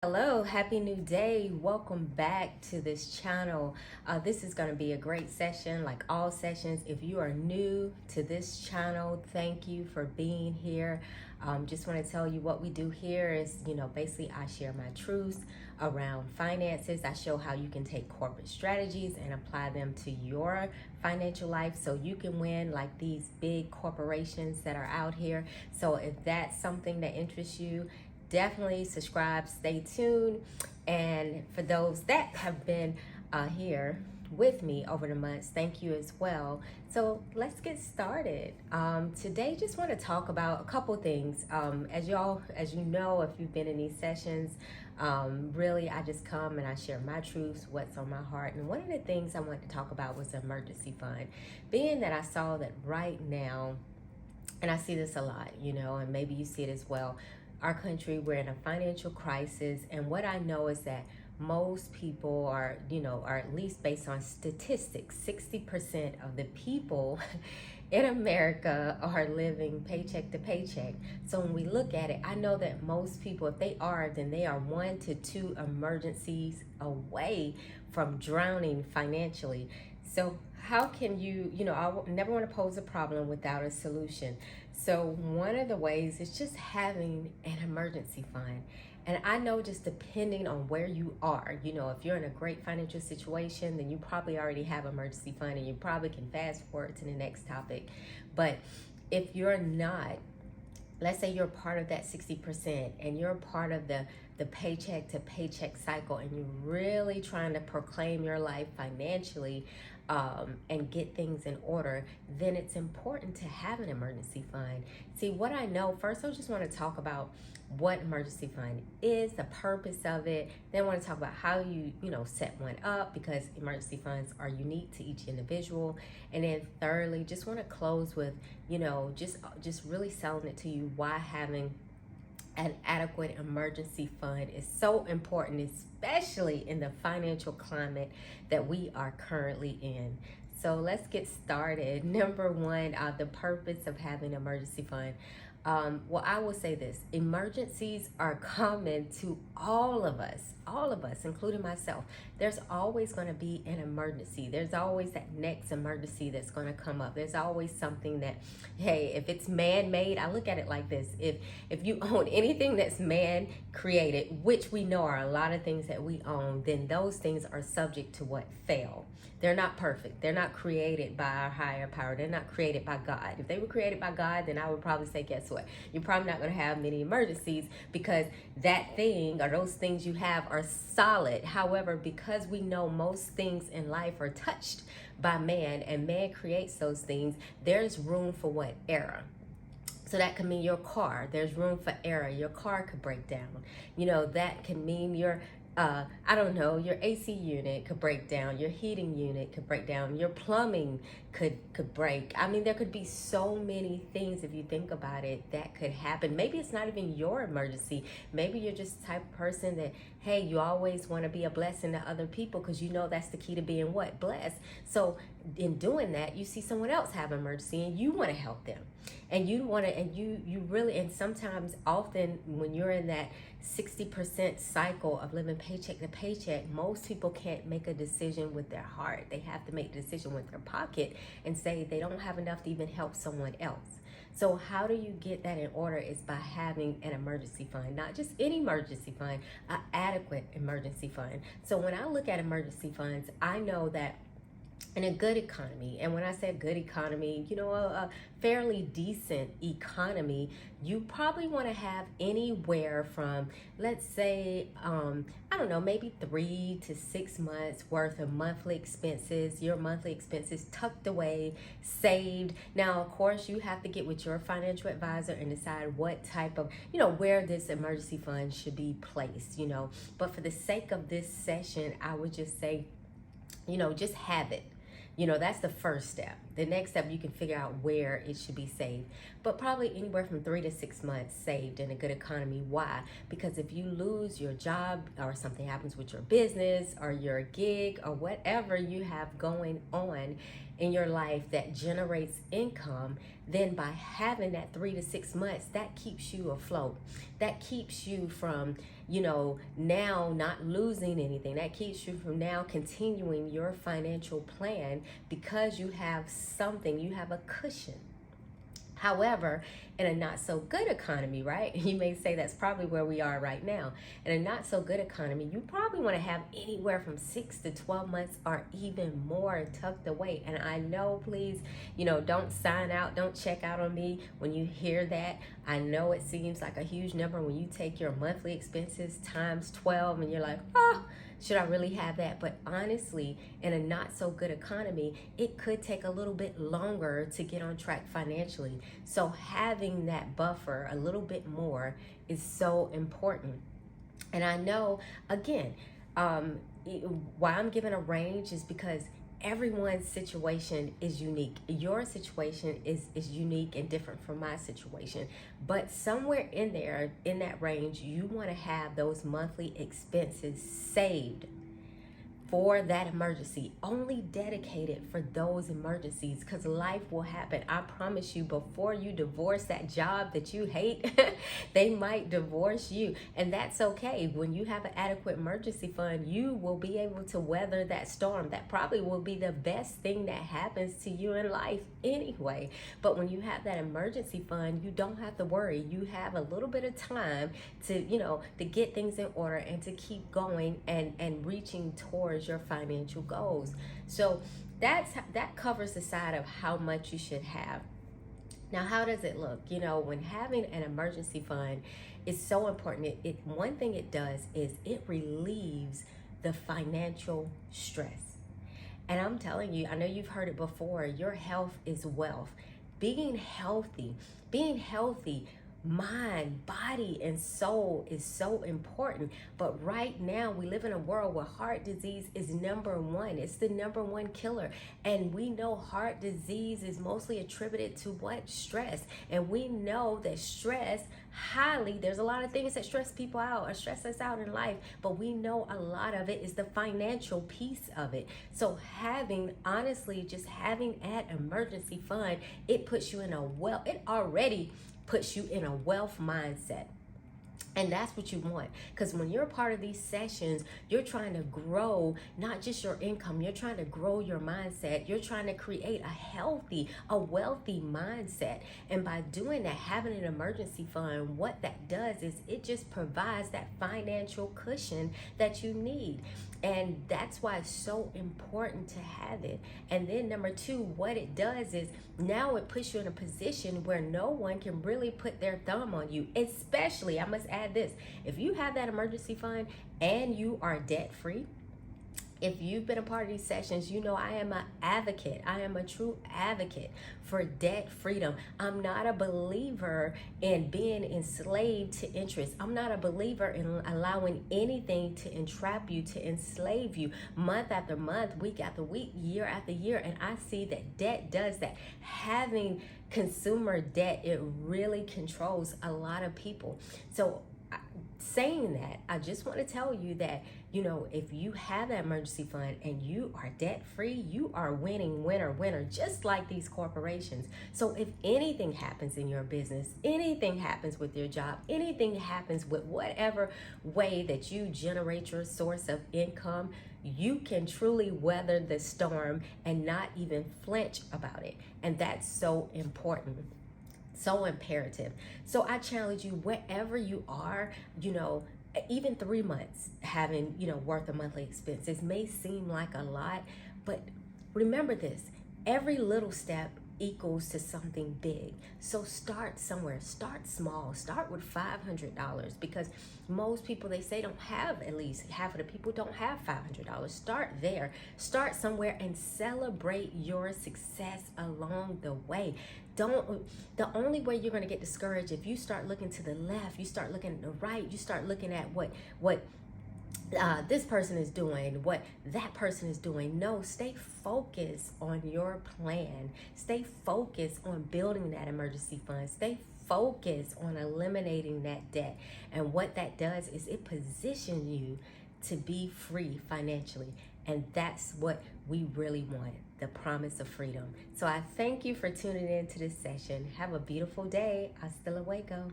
Hello, happy new day. Welcome back to this channel. This is going to be a great session, like all sessions. If you are new to this channel, thank you for being here. Just want to tell you what we do here is, basically I share my truths around finances. I show how you can take corporate strategies and apply them to your financial life so you can win like these big corporations that are out here. So if that's something that interests you, definitely subscribe, stay tuned. And for those that have been here with me over the months, thank you as well. So let's get started. Today, just want to talk about a couple things. As you know, if you've been in these sessions, really I just come and I share my truths, what's on my heart. And one of the things I wanted to talk about was the emergency fund. Being that I saw that right now, and I see this a lot, and maybe you see it as well. Our country, we're in a financial crisis, and what I know is that most people are, are at least based on statistics, 60% of the people in America are living paycheck to paycheck. So when we look at it, I know that most people, if they are, then they are 1 to 2 emergencies away from drowning financially. So how can you, I never want to pose a problem without a solution. So one of the ways is just having an emergency fund. And I know just depending on where you are, if you're in a great financial situation, then you probably already have an emergency fund and you probably can fast forward to the next topic. But if you're not, let's say you're part of that 60% and you're part of the paycheck to paycheck cycle and you're really trying to proclaim your life financially and get things in order, then it's important to have an emergency fund. See, what I know, first I just want to talk about what emergency fund is, the purpose of it. Then I want to talk about how you set one up, because emergency funds are unique to each individual. And then thirdly, just want to close with, just really selling it to you why having an adequate emergency fund is so important, especially in the financial climate that we are currently in. So let's get started. Number one, the purpose of having an emergency fund. Well, I will say this: emergencies are common to all of us, including myself. There's always going to be an emergency. There's always that next emergency that's going to come up. There's always something that, hey, if it's man-made, I look at it like this: if you own anything that's man-created, which we know are a lot of things that we own, then those things are subject to what? Fail. They're not perfect. They're not created by our higher power. They're not created by God. If they were created by God, then I would probably say, guess what? You're probably not going to have many emergencies, because that thing or those things you have are solid. However, because we know most things in life are touched by man and man creates those things, there's room for what? Error. So that could mean your car. There's room for error. Your car could break down. That can mean your I don't know, your AC unit could break down, your heating unit could break down, your plumbing could break. I mean, there could be so many things, if you think about it, that could happen. Maybe it's not even your emergency. Maybe you're just the type of person that, hey, you always want to be a blessing to other people, because that's the key to being what? Blessed. So in doing that, you see someone else have an emergency and you want to help them. And you want to, and you really, and sometimes often when you're in that 60% cycle of living paycheck to paycheck, most people can't make a decision with their heart. They have to make a decision with their pocket and say they don't have enough to even help someone else. So how do you get that in order? Is by having an emergency fund, not just any emergency fund, an adequate emergency fund. So when I look at emergency funds, I know that in a good economy, and when I say good economy, a fairly decent economy, you probably want to have anywhere from, let's say, I don't know, maybe 3 to 6 months worth of monthly expenses, your monthly expenses tucked away, saved. Now, of course, you have to get with your financial advisor and decide what type of, where this emergency fund should be placed, But for the sake of this session, I would just say, just have it. That's the first step. The next step, you can figure out where it should be saved, but probably anywhere from 3 to 6 months saved in a good economy. Why? Because if you lose your job or something happens with your business or your gig or whatever you have going on in your life that generates income, then by having that 3 to 6 months, that keeps you afloat. That keeps you from, now not losing anything. That keeps you from now continuing your financial plan because you have something, you have a cushion. However, in a not so good economy, right? You may say that's probably where we are right now. In a not so good economy, you probably want to have anywhere from 6 to 12 months or even more tucked away. And I know, please, don't sign out, don't check out on me when you hear that. I know it seems like a huge number when you take your monthly expenses times 12 and you're like, oh, should I really have that? But honestly, in a not so good economy, it could take a little bit longer to get on track financially. So having that buffer a little bit more is so important. And I know, again, why I'm giving a range is because everyone's situation is unique. Your situation is unique and different from my situation. But somewhere in there, in that range, you want to have those monthly expenses saved for that emergency, only dedicated for those emergencies, because life will happen. I promise you, before you divorce that job that you hate, they might divorce you, and that's okay. When you have an adequate emergency fund, you will be able to weather that storm. That probably will be the best thing that happens to you in life anyway. But when you have that emergency fund, you don't have to worry. You have a little bit of time to, to get things in order and to keep going and reaching towards your financial goals. So that covers the side of how much you should have. Now, how does it look? When having an emergency fund is so important, one thing it does is it relieves the financial stress. And I'm telling you, I know you've heard it before, your health is wealth. Being healthy, mind, body, and soul is so important. But right now we live in a world where heart disease is number one. It's the number one killer. And we know heart disease is mostly attributed to what? Stress. And we know that stress there's a lot of things that stress people out or stress us out in life, but we know a lot of it is the financial piece of it. So just having an emergency fund, it puts you in it already puts you in a wealth mindset. And that's what you want, because when you're a part of these sessions, you're trying to grow not just your income, you're trying to grow your mindset. You're trying to create a wealthy mindset. And by doing that, having an emergency fund, what that does is it just provides that financial cushion that you need. And that's why it's so important to have it. And then number two, what it does is now it puts you in a position where no one can really put their thumb on you. Especially, I must add this, if you have that emergency fund and you are debt free. If you've been a part of these sessions, I am an advocate. I am a true advocate for debt freedom. I'm not a believer in being enslaved to interest. I'm not a believer in allowing anything to entrap you, to enslave you month after month, week after week, year after year. And I see that debt does that. Having consumer debt, it really controls a lot of people. So saying that, I just want to tell you that, if you have that emergency fund and you are debt free, you are winner, just like these corporations. So if anything happens in your business, anything happens with your job, anything happens with whatever way that you generate your source of income, you can truly weather the storm and not even flinch about it. And that's so important. So imperative. So I challenge you, wherever you are, even 3 months having, worth of monthly expenses may seem like a lot, but remember this, every little step equals to something big. So start somewhere, start small, start with $500, because most people, they say, don't have, at least half of the people don't have $500. Start there, start somewhere, and celebrate your success along the way. The only way you're going to get discouraged if you start looking to the left, you start looking to the right, you start looking at what this person is doing, what that person is doing. No, stay focused on your plan. Stay focused on building that emergency fund. Stay focused on eliminating that debt. And what that does is it positions you to be free financially. And that's what we really want, the promise of freedom. So I thank you for tuning in to this session. Have a beautiful day. Hasta luego.